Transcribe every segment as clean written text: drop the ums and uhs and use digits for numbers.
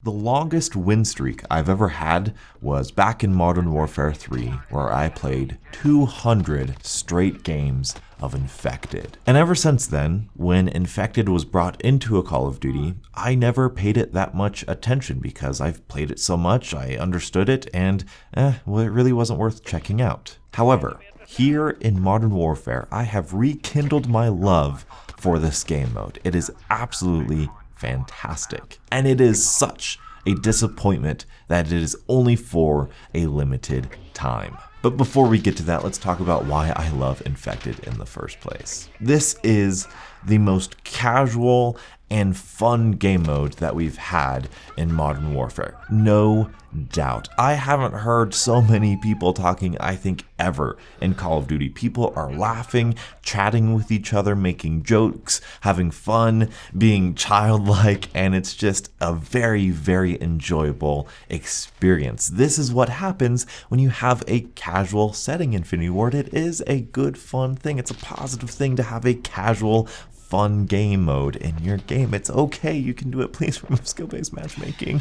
The longest win streak I've ever had was back in Modern Warfare 3, where I played 200 straight games of Infected. And ever since then, when Infected was brought into a Call of Duty, I never paid it that much attention because I've played it so much, I understood it, and well, it really wasn't worth checking out. However, here in Modern Warfare, I have rekindled my love for this game mode. It is absolutely fantastic. And it is such a disappointment that it is only for a limited time. But before we get to that, let's talk about why I love Infected in the first place. This is the most casual and fun game mode that we've had in Modern Warfare. No doubt. I haven't heard so many people talking, I think, ever in Call of Duty. People are laughing, chatting with each other, making jokes, having fun, being childlike, and it's just a very, very enjoyable experience. This is what happens when you have a casual setting, Infinity Ward. It is a good, fun thing. It's a positive thing to have a casual, fun game mode in your game. It's okay, you can do it. Please remove skill-based matchmaking.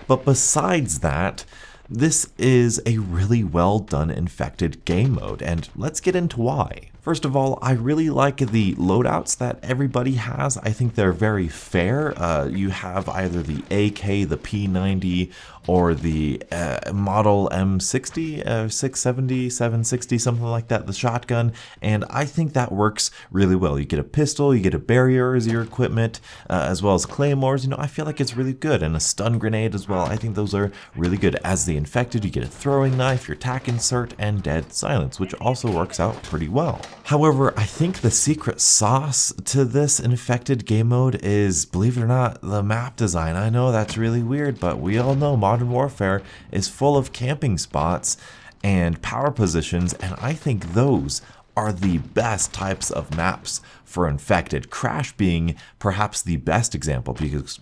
But besides that, this is a really well done Infected game mode, and let's get into why. First of all, I really like the loadouts that everybody has. I think they're very fair. You have either the AK, the P90, or the model M60, 670, 760, something like that, the shotgun, and I think that works really well. You get a pistol, you get a barrier as your equipment, as well as claymores. I feel like it's really good, and a stun grenade as well. I think those are really good. As the Infected, you get a throwing knife, your tac insert, and dead silence, which also works out pretty well. However, I think the secret sauce to this Infected game mode is, believe it or not, the map design. I know that's really weird, but we all know Modern Warfare is full of camping spots and power positions, and I think those are the best types of maps for Infected. Crash being perhaps the best example,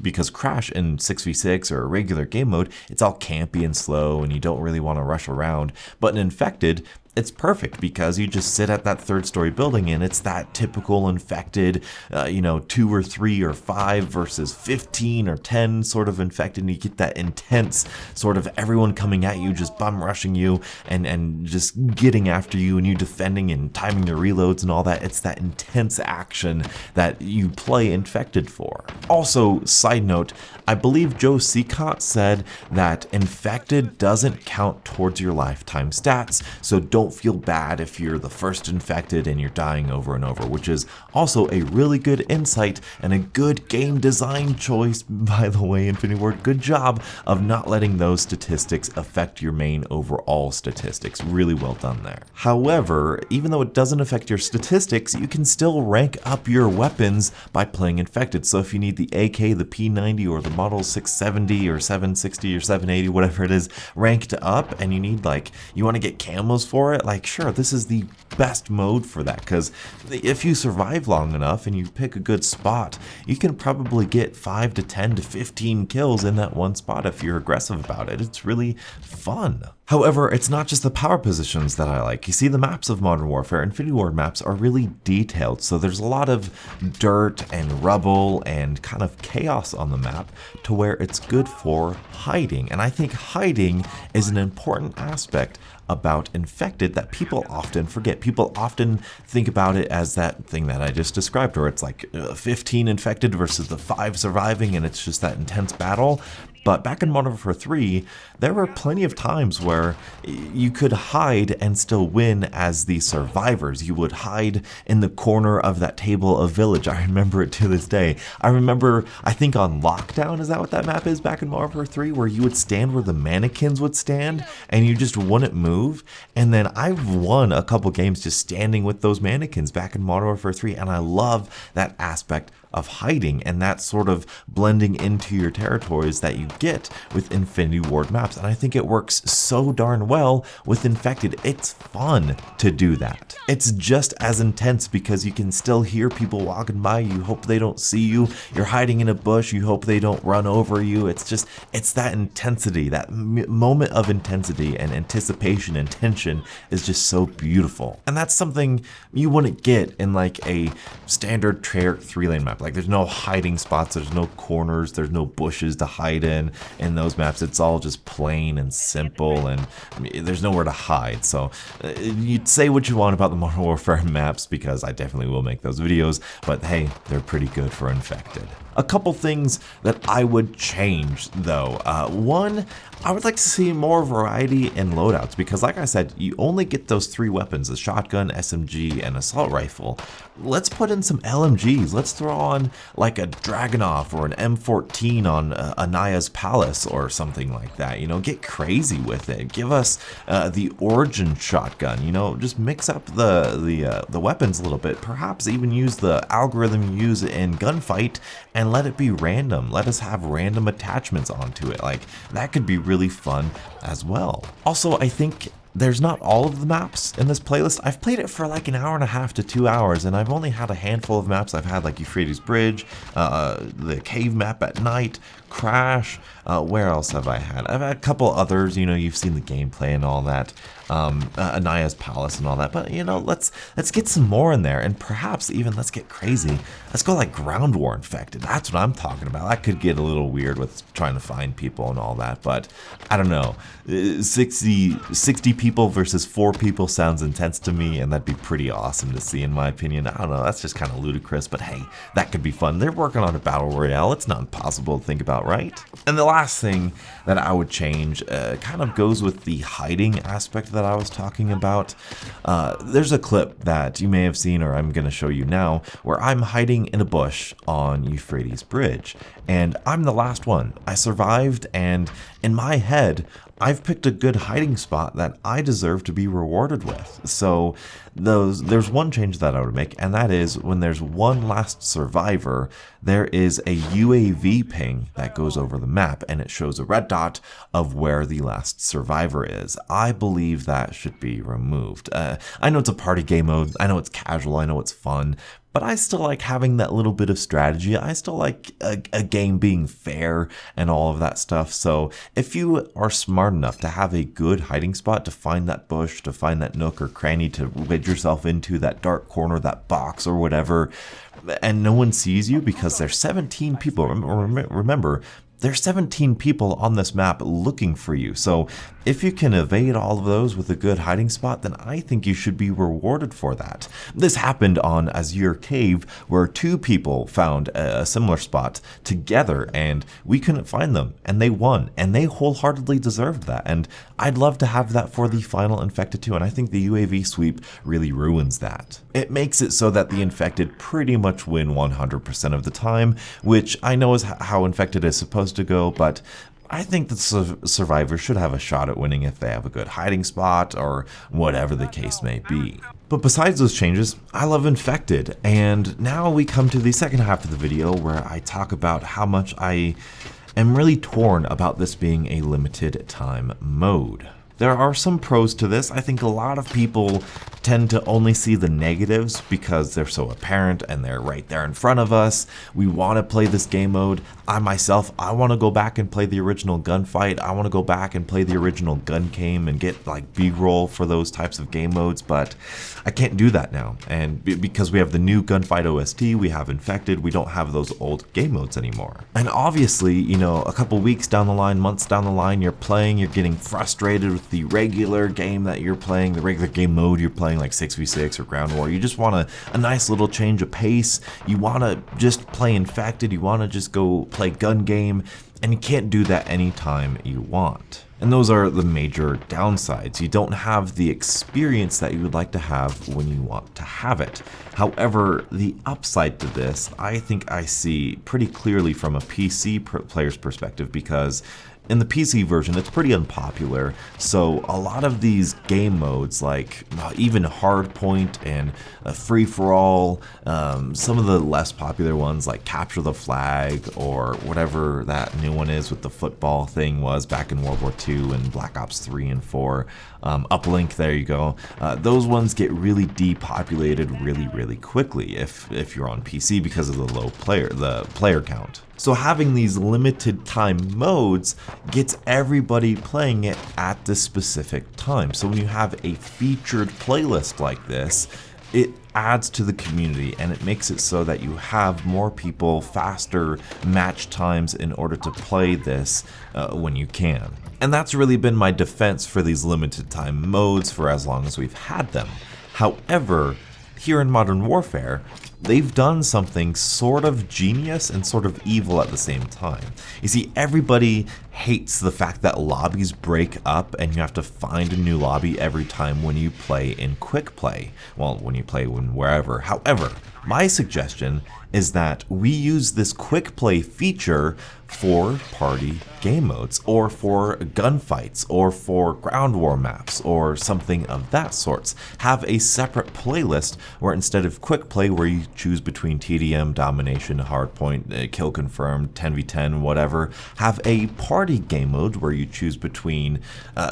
because Crash in 6v6 or regular game mode, it's all campy and slow and you don't really want to rush around. But in Infected, it's perfect because you just sit at that third story building and it's that typical Infected, 2 or 3 or 5 versus 15 or 10 sort of Infected, and you get that intense sort of everyone coming at you, just bum rushing you and just getting after you, and you defending and timing your reloads and all that. It's that intense action that you play Infected for. Also, side note, I believe Joe Seacott said that Infected doesn't count towards your lifetime stats, so don't feel bad if you're the first Infected and you're dying over and over, which is also a really good insight and a good game design choice, by the way, Infinity Ward. Good job of not letting those statistics affect your main overall statistics. Really well done there. However, even though it doesn't affect your statistics, you can still rank up your weapons by playing Infected. So if you need the AK, the P90, or the Model 670 or 760 or 780, whatever it is, ranked up, and you need you want to get camos for it, sure, this is the best mode for that, because if you survive long enough and you pick a good spot, you can probably get 5 to 10 to 15 kills in that one spot if you're aggressive about it. It's really fun. However, it's not just the power positions that I like. You see, the maps of Modern Warfare, Infinity Ward maps, are really detailed, so there's a lot of dirt and rubble and kind of chaos on the map to where it's good for hiding. And I think hiding is an important aspect about Infected that people often forget. People often think about it as that thing that I just described, where it's 15 Infected versus the 5 surviving, and it's just that intense battle. But back in Modern Warfare 3, there were plenty of times where you could hide and still win as the survivors. You would hide in the corner of that table of village. I remember it to this day. I remember, I think on Lockdown, is that what that map is back in Modern Warfare 3, where you would stand where the mannequins would stand and you just wouldn't move. And then I've won a couple games just standing with those mannequins back in Modern Warfare 3, and I love that aspect of hiding and that sort of blending into your territories that you get with Infinity Ward maps. And I think it works so darn well with Infected. It's fun to do that. It's just as intense because you can still hear people walking by. You hope they don't see you. You're hiding in a bush. You hope they don't run over you. It's that intensity, that moment of intensity and anticipation and tension is just so beautiful. And that's something you wouldn't get in a standard Treyarch 3-lane map. map. Like, there's no hiding spots, there's no corners, there's no bushes to hide in those maps. It's all just plain and simple, and I mean, there's nowhere to hide. So you'd say what you want about the Modern Warfare maps, because I definitely will make those videos, but hey, they're pretty good for Infected. A couple things that I would change though. One, I would like to see more variety in loadouts, because like I said, you only get those 3 weapons, the shotgun, SMG, and assault rifle. Let's put in some LMGs. Let's throw on like a Dragunov or an M14 on Anaya's Palace or something like that. You know, get crazy with it. Give us the Origin shotgun. You know, just mix up the weapons a little bit. Perhaps even use the algorithm you use in Gunfight and let it be random. Let us have random attachments onto it. Like, that could be really fun as well. Also, I think there's not all of the maps in this playlist. I've played it for like an hour and a half to 2 hours, and I've only had a handful of maps. I've had like Euphrates Bridge, the cave map at night, Crash. Where else have I had? I've had a couple others. You know, you've seen the gameplay and all that. Anaya's Palace and all that. But you know, let's get some more in there, and perhaps even let's get crazy. Let's go like Ground War Infected. That's what I'm talking about. That could get a little weird with trying to find people and all that, but I don't know. 60 people versus 4 people sounds intense to me, and that'd be pretty awesome to see, in my opinion. I don't know, that's just kind of ludicrous, but hey, that could be fun. They're working on a battle royale. It's not impossible to think about, right? And the last thing that I would change kind of goes with the hiding aspect that I was talking about. There's a clip that you may have seen, or I'm going to show you now, where I'm hiding in a bush on Euphrates Bridge, and I'm the last one. I survived, and in my head, I've picked a good hiding spot that I deserve to be rewarded with. So there's one change that I would make, and that is when there's one last survivor, there is a UAV ping that goes over the map, and it shows a red dot of where the last survivor is. I believe that should be removed. I know it's a party game mode, I know it's casual, I know it's fun, but I still like having that little bit of strategy. I still like a game being fair and all of that stuff. So if you are smart enough to have a good hiding spot, to find that bush, to find that nook or cranny, to wedge yourself into that dark corner, that box or whatever, and no one sees you because there's 17 people. Remember, there's 17 people on this map looking for you. So if you can evade all of those with a good hiding spot, then I think you should be rewarded for that. This happened on Azure Cave, where 2 people found a similar spot together, and we couldn't find them, and they won, and they wholeheartedly deserved that. And I'd love to have that for the final Infected 2, and I think the UAV sweep really ruins that. It makes it so that the Infected pretty much win 100% of the time, which I know is how Infected is supposed to go, but I think that survivors should have a shot at winning if they have a good hiding spot or whatever the case may be. But besides those changes, I love Infected, and now we come to the second half of the video where I talk about how much I am really torn about this being a limited time mode. There are some pros to this. I think a lot of people tend to only see the negatives because they're so apparent and they're right there in front of us. We want to play this game mode. I want to go back and play the original Gunfight. I want to go back and play the original Gun Game and get like B-roll for those types of game modes, but I can't do that now. And because we have the new Gunfight OST, we have Infected, we don't have those old game modes anymore. And obviously, you know, a couple weeks down the line, months down the line, you're getting frustrated with the regular game that you're playing, the regular game mode you're playing, like 6v6 or Ground War. You just want a nice little change of pace. You want to just play Infected. You want to just go play Gun Game, and you can't do that anytime you want. And those are the major downsides. You don't have the experience that you would like to have when you want to have it. However, the upside to this, I think I see pretty clearly from a PC player's perspective, because in the PC version, it's pretty unpopular, so a lot of these game modes, like even Hardpoint and Free-for-All, some of the less popular ones like Capture the Flag or whatever that new one is with the football thing was back in World War II and Black Ops 3 and 4, Uplink, there you go. Those ones get really depopulated really quickly if you're on PC because of the player count. So having these limited time modes gets everybody playing it at this specific time. So when you have a featured playlist like this, it adds to the community and it makes it so that you have more people, faster match times in order to play this when you can. And that's really been my defense for these limited time modes for as long as we've had them. However, here in Modern Warfare, they've done something sort of genius and sort of evil at the same time. You see, everybody hates the fact that lobbies break up and you have to find a new lobby every time when you play in quick play. Well, when you play wherever. However, my suggestion is that we use this quick play feature for party game modes, or for gunfights, or for ground war maps, or something of that sort. Have a separate playlist where instead of quick play where you choose between TDM, domination, hardpoint, kill confirmed, 10v10, whatever, have a party game mode where you choose between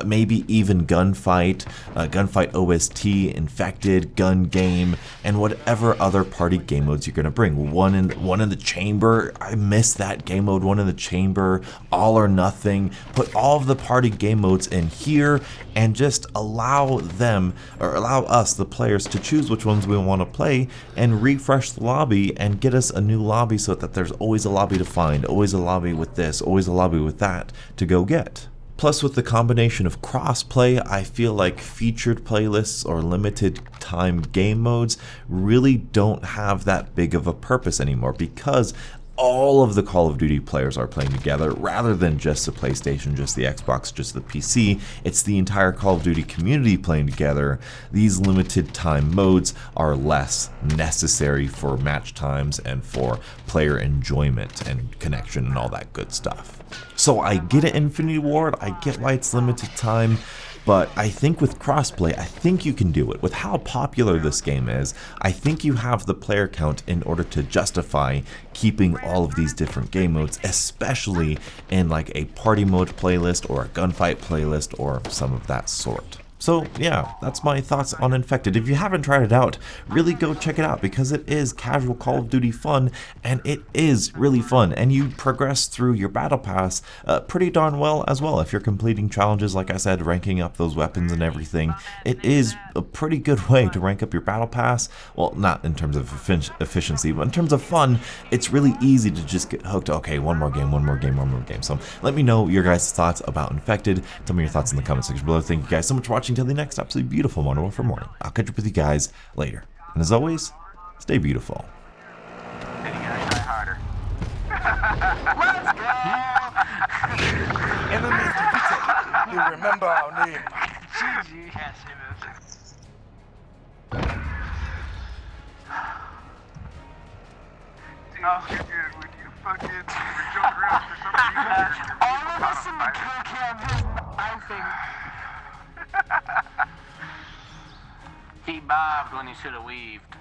maybe even gunfight, gunfight OST, infected, gun game, and whatever other party game modes you're going to bring. One in the chamber, I miss that game mode, one in the chamber, all or nothing. Put all of the party game modes in here and just allow them, or allow us, the players, to choose which ones we want to play and refresh the lobby and get us a new lobby so that there's always a lobby to find, always a lobby with this, always a lobby with that to go get. Plus, with the combination of crossplay, I feel like featured playlists or limited time game modes really don't have that big of a purpose anymore, because all of the Call of Duty players are playing together rather than just the PlayStation, just the Xbox, just the PC. It's the entire Call of Duty community playing together. These limited time modes are less necessary for match times and for player enjoyment and connection and all that good stuff. So I get it, Infinity Ward, I get why it's limited time, but I think with crossplay, I think you can do it. With how popular this game is, I think you have the player count in order to justify keeping all of these different game modes, especially in like a party mode playlist or a gunfight playlist or some of that sort. So yeah, that's my thoughts on Infected. If you haven't tried it out, really go check it out, because it is casual Call of Duty fun, and it is really fun, and you progress through your battle pass pretty darn well as well. If you're completing challenges, like I said, ranking up those weapons and everything, it is a pretty good way to rank up your battle pass. Well, not in terms of efficiency, but in terms of fun, it's really easy to just get hooked. Okay, one more game. So let me know your guys' thoughts about Infected. Tell me your thoughts in the comment section below. Thank you guys so much for watching. Until the next absolutely beautiful Modern Warfare morning. I'll catch up with you guys later. And as always, stay beautiful. Let's go! Enemies defeated. You remember our name. GG. Oh, you're good when you fucking joke around for something. All of us in the kill cam just laughing. He bobbed when he should have weaved.